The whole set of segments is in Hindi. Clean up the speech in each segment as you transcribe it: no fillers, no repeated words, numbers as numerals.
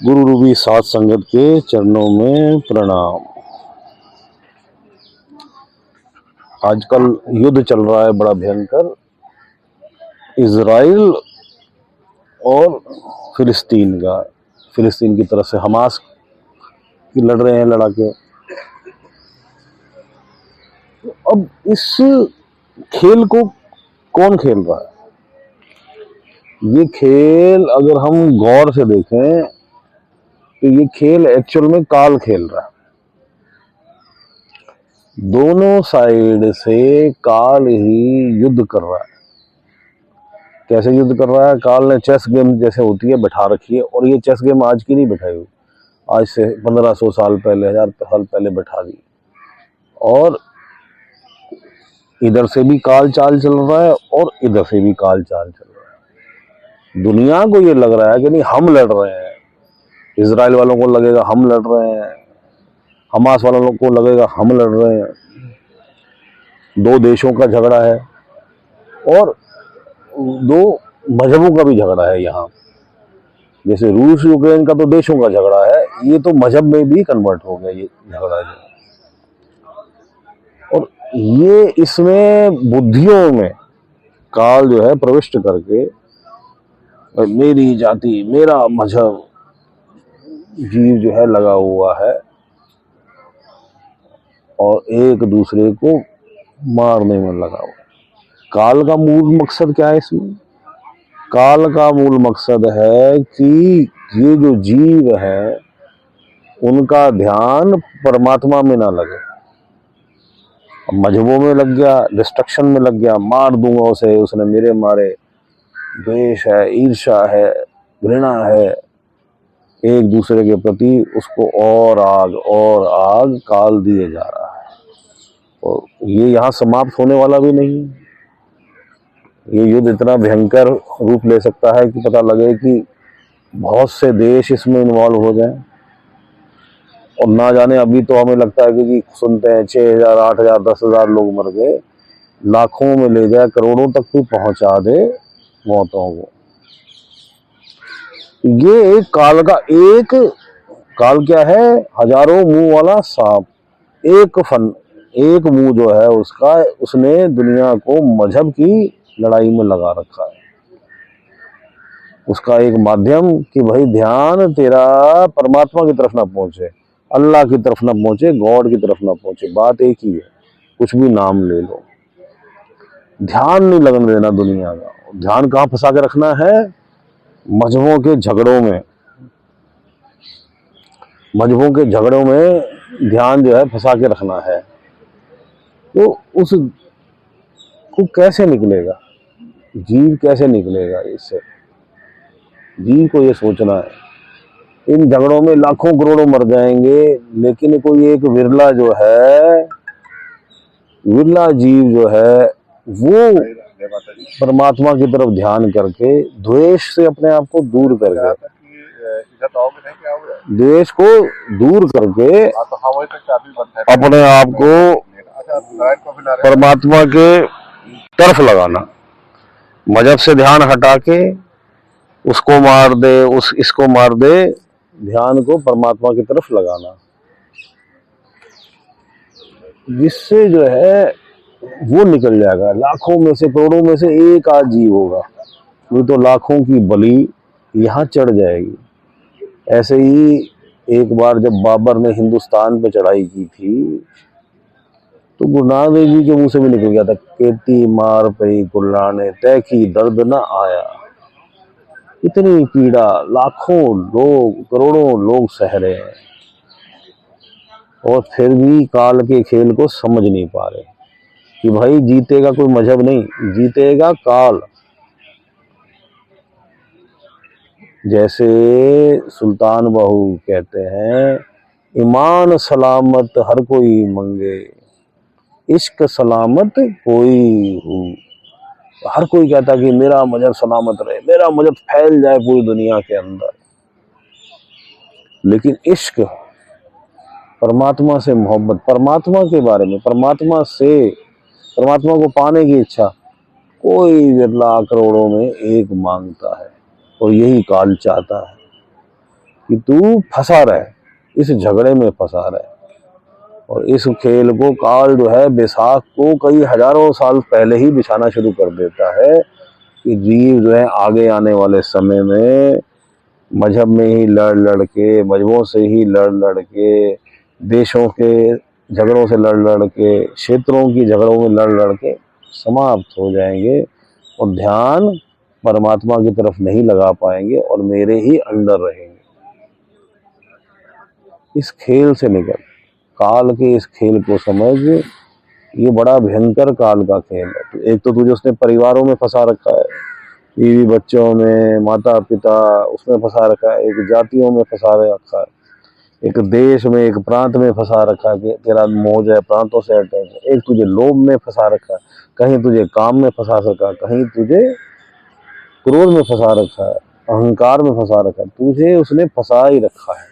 गुरु रूपी साध संगत के चरणों में प्रणाम। आजकल युद्ध चल रहा है बड़ा भयंकर, इजराइल और फिलिस्तीन का। फिलिस्तीन की तरफ से हमास की लड़ रहे हैं लड़ाके। अब इस खेल को कौन खेल रहा है? ये खेल अगर हम गौर से देखें तो ये खेल एक्चुअल में काल खेल रहा है। दोनों साइड से काल ही युद्ध कर रहा है। कैसे युद्ध कर रहा है? काल ने चेस गेम जैसे होती है बैठा रखी है, और ये चेस गेम आज की नहीं बैठाई हुई, आज से 1500 साल पहले, 1000 साल पहले बैठा दी। और इधर से भी काल चाल चल रहा है और इधर से भी काल चाल चल रहा है। दुनिया को ये लग रहा है कि नहीं हम लड़ रहे हैं, इजराइल वालों को लगेगा हम लड़ रहे हैं, हमास वालों को लगेगा हम लड़ रहे हैं। दो देशों का झगड़ा है और दो मजहबों का भी झगड़ा है। यहाँ जैसे रूस यूक्रेन का तो देशों का झगड़ा है, ये तो मजहब में भी कन्वर्ट हो गया ये झगड़ा जो। और ये इसमें बुद्धियों में काल जो है प्रविष्ट करके मेरी जाति मेरा मजहब जीव जो है लगा हुआ है और एक दूसरे को मारने में लगा हुआ है। काल का मूल मकसद क्या है इसमें? काल का मूल मकसद है कि ये जो जीव है उनका ध्यान परमात्मा में ना लगे। मजहबों में लग गया, डिस्ट्रक्शन में लग गया, मार दूंगा उसे, उसने मेरे मारे, द्वेष है, ईर्ष्या है, घृणा है एक दूसरे के प्रति, उसको और आग काल दिए जा रहा है। और ये यहाँ समाप्त होने वाला भी नहीं है। ये युद्ध इतना भयंकर रूप ले सकता है कि पता लगे कि बहुत से देश इसमें इन्वॉल्व हो जाएं। और ना जाने, अभी तो हमें लगता है कि सुनते हैं 6000, 8000, 10,000 लोग मर गए, लाखों में ले जाए, करोड़ों तक भी पहुंचा दे मौतों को। ये एक काल का एक काल क्या है? हजारों मुंह वाला सांप। एक मुंह जो है उसका, उसने दुनिया को मजहब की लड़ाई में लगा रखा है। उसका एक माध्यम कि भाई ध्यान तेरा परमात्मा की तरफ ना पहुंचे, अल्लाह की तरफ ना पहुंचे, गॉड की तरफ ना पहुंचे। बात एक ही है, कुछ भी नाम ले लो, ध्यान नहीं लगने देना दुनिया का। ध्यान कहाँ फंसा के रखना है? मजहबों के झगड़ों में। मजहबों के झगड़ों में ध्यान जो है फंसा के रखना है। तो उस को कैसे निकलेगा जीव? कैसे निकलेगा इससे? जीव को ये सोचना है। इन झगड़ों में लाखों करोड़ों मर जाएंगे, लेकिन कोई एक विरला जो है, विरला जीव जो है, वो परमात्मा की तरफ ध्यान करके द्वेष से अपने आप को दूर करके, द्वेष को दूर करके अपने आप को परमात्मा के तरफ लगाना। मजहब से ध्यान हटा के उसको मार दे, इसको मार दे, ध्यान को परमात्मा की तरफ लगाना, जिससे जो है वो निकल जाएगा। लाखों में से, करोड़ों में से एक आध जीव होगा, नहीं तो लाखों की बलि यहाँ चढ़ जाएगी। ऐसे ही एक बार जब बाबर ने हिंदुस्तान पे चढ़ाई की थी, तो गुरु नानक देव जी के मुंह से भी निकल गया था, केती मार पई कुल्लाने तय की दर्द न आया। इतनी पीड़ा लाखों लोग, करोड़ों लोग सह रहे हैं, और फिर भी काल के खेल को समझ नहीं पा रहे कि भाई जीतेगा कोई मजहब नहीं, जीतेगा काल। जैसे सुल्तान बाहू कहते हैं, ईमान सलामत हर कोई मंगे, इश्क सलामत कोई हो। हर कोई कहता है कि मेरा मजहब सलामत रहे, मेरा मजहब फैल जाए पूरी दुनिया के अंदर, लेकिन इश्क, परमात्मा से मोहब्बत, परमात्मा के बारे में, परमात्मा को पाने की इच्छा कोई विरला करोड़ों में एक मांगता है, और यही काल चाहता है। कि तू फंसा रहे, इस झगड़े में फंसा रहे। और इस खेल को काल जो है बैसाख को कई हजारों साल पहले ही बिछाना शुरू कर देता है कि जीव जो है आगे आने वाले समय में मजहब में ही लड़ लड़ के, मजहबों से ही लड़ लड़ के, देशों के झगड़ों से लड़ लड़ के, क्षेत्रों की झगड़ों में लड़ लड़ के समाप्त हो जाएंगे और ध्यान परमात्मा की तरफ नहीं लगा पाएंगे और मेरे ही अंदर रहेंगे। इस खेल से निकल, काल के इस खेल को समझ, ये बड़ा भयंकर काल का खेल है। तो एक तो तुझे उसने परिवारों में फंसा रखा है, बीवी बच्चों में, माता पिता, उसमें फंसा रखा है। एक जातियों में फंसा रखा है, एक देश में, एक प्रांत में फंसा रखा है कि तेरा मौज है, प्रांतों से अटैच है। एक तुझे लोभ में फंसा रखा है, कहीं तुझे काम में फंसा रखा, कहीं तुझे क्रोध में फंसा रखा है, अहंकार में फंसा रखा है, तुझे उसने फंसा ही रखा है।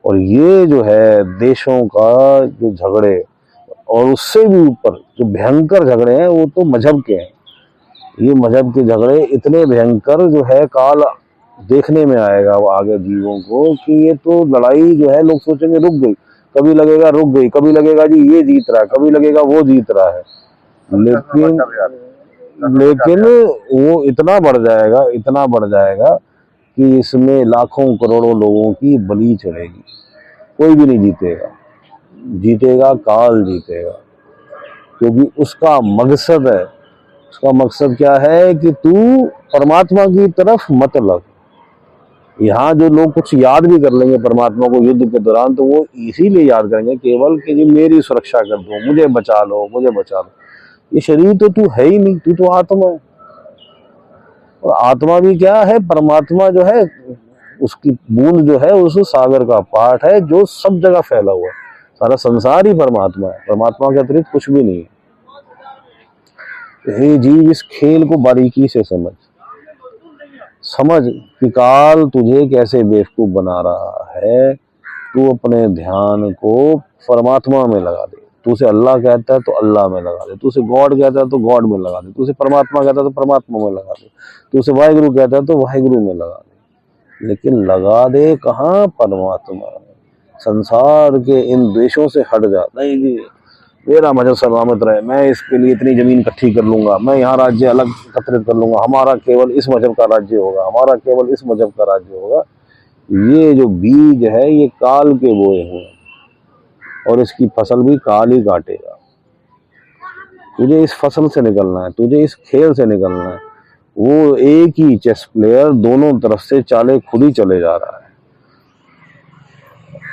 और ये जो है देशों का जो झगड़े, और उससे भी ऊपर जो भयंकर झगड़े हैं वो तो मजहब के हैं। ये मजहब के झगड़े इतने भयंकर जो है काल देखने में आएगा वो आगे जीवों को कि ये तो लड़ाई जो है लोग सोचेंगे रुक गई, कभी लगेगा रुक गई, कभी लगेगा जी ये जीत रहा है, कभी लगेगा वो जीत रहा है। लेकिन वो इतना बढ़ जाएगा, इतना बढ़ जाएगा कि इसमें लाखों करोड़ों लोगों की बलि चढ़ेगी, कोई भी नहीं जीतेगा। जीतेगा काल जीतेगा, क्योंकि उसका मकसद है, उसका मकसद क्या है कि तू परमात्मा की तरफ मत लग। यहाँ जो लोग कुछ याद भी कर लेंगे परमात्मा को युद्ध के दौरान, तो वो इसीलिए याद करेंगे केवल कि जी मेरी सुरक्षा कर दो, मुझे बचा लो, मुझे बचा लो। ये शरीर तो तू है ही नहीं, तू तो आत्मा है। और आत्मा भी क्या है, परमात्मा जो है उसकी बूंद जो है उस सागर का पाठ है जो सब जगह फैला हुआ है। सारा संसार ही परमात्मा है, परमात्मा के अतिरिक्त कुछ भी नहीं है। हे जीव, इस खेल को बारीकी से समझ कि काल तुझे कैसे बेवकूफ बना रहा है। तू अपने ध्यान को परमात्मा में लगा दे। तू उसे अल्लाह कहता है तो अल्लाह में लगा दे, तू उसे गॉड कहता है तो गॉड में लगा दे, तू उसे परमात्मा कहता है तो परमात्मा में लगा दे, तू उसे वाहिगुरु कहता है तो वाहिगुरु में लगा दे। लेकिन लगा दे कहाँ? परमात्मा में। संसार के इन द्वेषों से हट जा। नहीं जी, मेरा मजहब सलामत रहे, मैं इसके लिए इतनी जमीन इकट्ठी कर लूंगा, मैं यहाँ राज्य अलग एकत्रित कर लूंगा, हमारा केवल इस मजहब का राज्य होगा, हमारा केवल इस मजहब का राज्य होगा। ये जो बीज है ये काल के बोए हुए और इसकी फसल भी काल ही काटेगा। तुझे इस फसल से निकलना है, तुझे इस खेल से निकलना है। वो एक ही चेस प्लेयर दोनों तरफ से चाले खुद ही चले जा रहा है।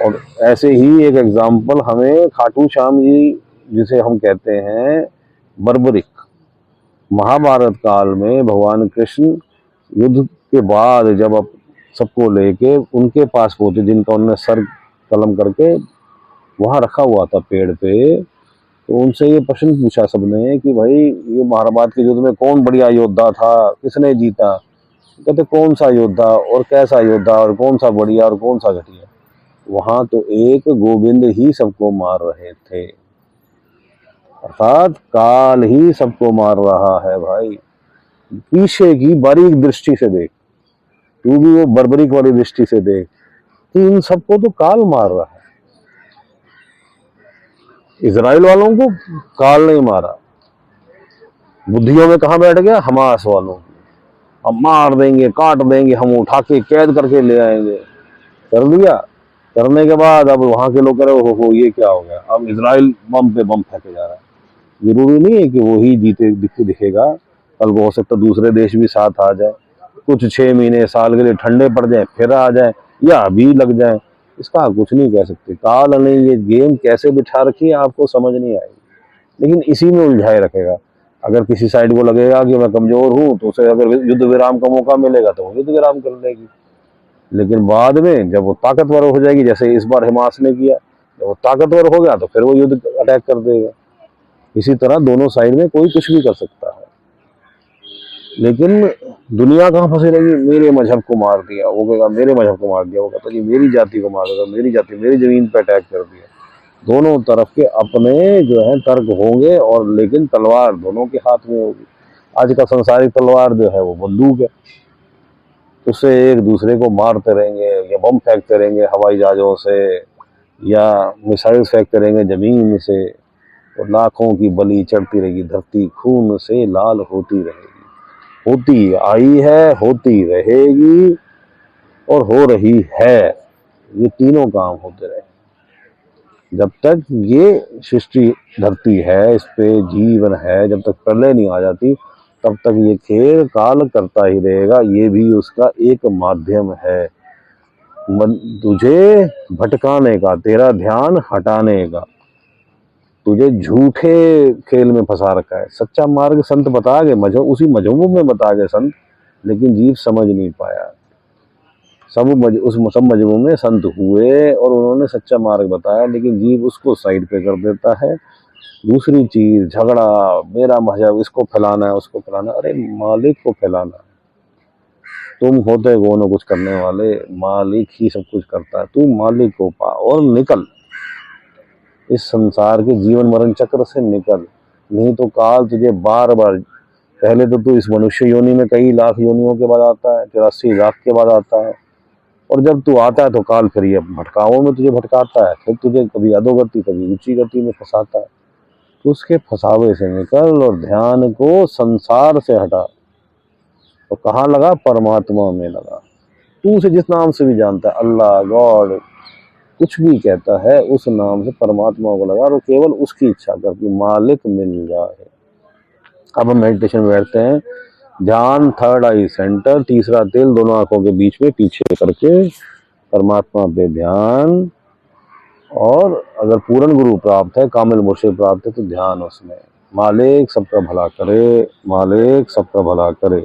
और ऐसे ही एक एग्जाम्पल हमें खाटू श्याम जी, जिसे हम कहते हैं बर्बरिक, महाभारत काल में भगवान कृष्ण युद्ध के बाद जब अब सबको लेके उनके पास पहुंचे, जिनका उन्होंने सर कलम करके वहां रखा हुआ था पेड़ पे, तो उनसे ये प्रश्न पूछा सबने कि भाई ये महाभारत के युद्ध में कौन बढ़िया योद्धा था, किसने जीता? कहते कौन सा योद्धा और कैसा योद्धा और कौन सा बढ़िया और कौन सा घटिया? वहां तो एक गोविंद ही सबको मार रहे थे, अर्थात काल ही सबको मार रहा है। भाई पीछे की बारीक दृष्टि से देख, तू भी वो बर्बरिक वाली दृष्टि से देख कि इन सबको तो काल मार रहा है। इजराइल वालों को काल नहीं मारा, बुद्धियों में कहां बैठ गया? हमास वालों को हम मार देंगे, काट देंगे, हम उठा के कैद करके ले आएंगे। कर दिया, करने के बाद अब वहां के लोग कह रहे हो ये क्या हो गया? अब इजराइल बम पे बम फेंके जा रहा है। जरूरी नहीं है कि वो ही जीते दिखेगा, कल को हो सकता दूसरे देश भी साथ आ जाए, कुछ 6 महीने साल के लिए ठंडे पड़ जाए, फिर आ जाए, या अभी लग जाए, इसका कुछ नहीं कह सकते। काल ने ये गेम कैसे बिठा रखी है आपको समझ नहीं आएगी, लेकिन इसी में उलझाए रखेगा। अगर किसी साइड को लगेगा कि मैं कमजोर हूं तो उसे अगर युद्ध विराम का मौका मिलेगा तो वो युद्ध विराम कर लेगी, लेकिन बाद में जब वो ताकतवर हो जाएगी, जैसे इस बार हिमास ने किया, जब वो ताकतवर हो गया तो फिर वो युद्ध अटैक कर देगा। इसी तरह दोनों साइड में कोई कुछ भी कर सकता है। लेकिन दुनिया कहाँ फंसी रहेगी? मेरे मजहब को मार दिया, वो कहेगा मेरे मजहब को मार दिया, वो कहता जी मेरी जाति को मार देगा, मेरी जाति मेरी जमीन पर अटैक कर दिया। दोनों तरफ के अपने जो है तर्क होंगे, और लेकिन तलवार दोनों के हाथ में होगी। आज का संसारिक तलवार जो है वो बंदूक है, उससे एक दूसरे को मारते रहेंगे, या बम फेंकते रहेंगे हवाई जहाज़ों से या मिसाइल फेंकते रहेंगे ज़मीन से, और लाखों की बलि चढ़ती रहेगी, धरती खून से लाल होती रहेगी, होती आई है, होती रहेगी और हो रही है। ये तीनों काम होते रहे जब तक ये सृष्टि धरती है, इस पे जीवन है, जब तक प्रलय नहीं आ जाती तब तक ये खेल काल करता ही रहेगा। ये भी उसका एक माध्यम है तुझे भटकाने का, तेरा ध्यान हटाने का, तुझे झूठे खेल में फंसा रखा है। सच्चा मार्ग संत बता गए, उसी मजहबों में बता गए संत, लेकिन जीव समझ नहीं पाया। सब मजहबों में संत हुए और उन्होंने सच्चा मार्ग बताया, लेकिन जीव उसको साइड पे कर देता है। दूसरी चीज झगड़ा, मेरा मजहब, इसको फैलाना है, उसको फैलाना। अरे मालिक को फैलाना है। तुम होते कौन हो कुछ करने वाले, मालिक ही सब कुछ करता है। तू मालिक को पा और निकल, इस संसार के जीवन मरण चक्र से निकल, नहीं तो काल तुझे बार बार, पहले तो तू इस मनुष्य योनि में कई लाख योनियों के बाद आता है, 83 लाख के बाद आता है, और जब तू आता है तो काल फिर ये भटकावों में तुझे भटकाता है, फिर तुझे कभी अधोगति कभी ऊंची गति में फंसाता है। तो उसके फंसावे से निकल और ध्यान को संसार से हटा, और कहाँ लगा? परमात्मा में लगा। तू उसे जिस नाम से भी जानता है, अल्लाह, गॉड, कुछ भी कहता है, उस नाम से परमात्मा को लगा, और केवल उसकी इच्छा कर कि मालिक मिल जाए। अब हम मेडिटेशन में बैठते हैं, ध्यान, थर्ड आई सेंटर, तीसरा तिल दोनों आंखों के बीच में पीछे करके परमात्मा पे ध्यान। और अगर पूर्ण गुरु प्राप्त है, कामिल मुर्शिद प्राप्त है, तो ध्यान उसमें, मालिक सबका भला करे, मालिक सबका भला करे।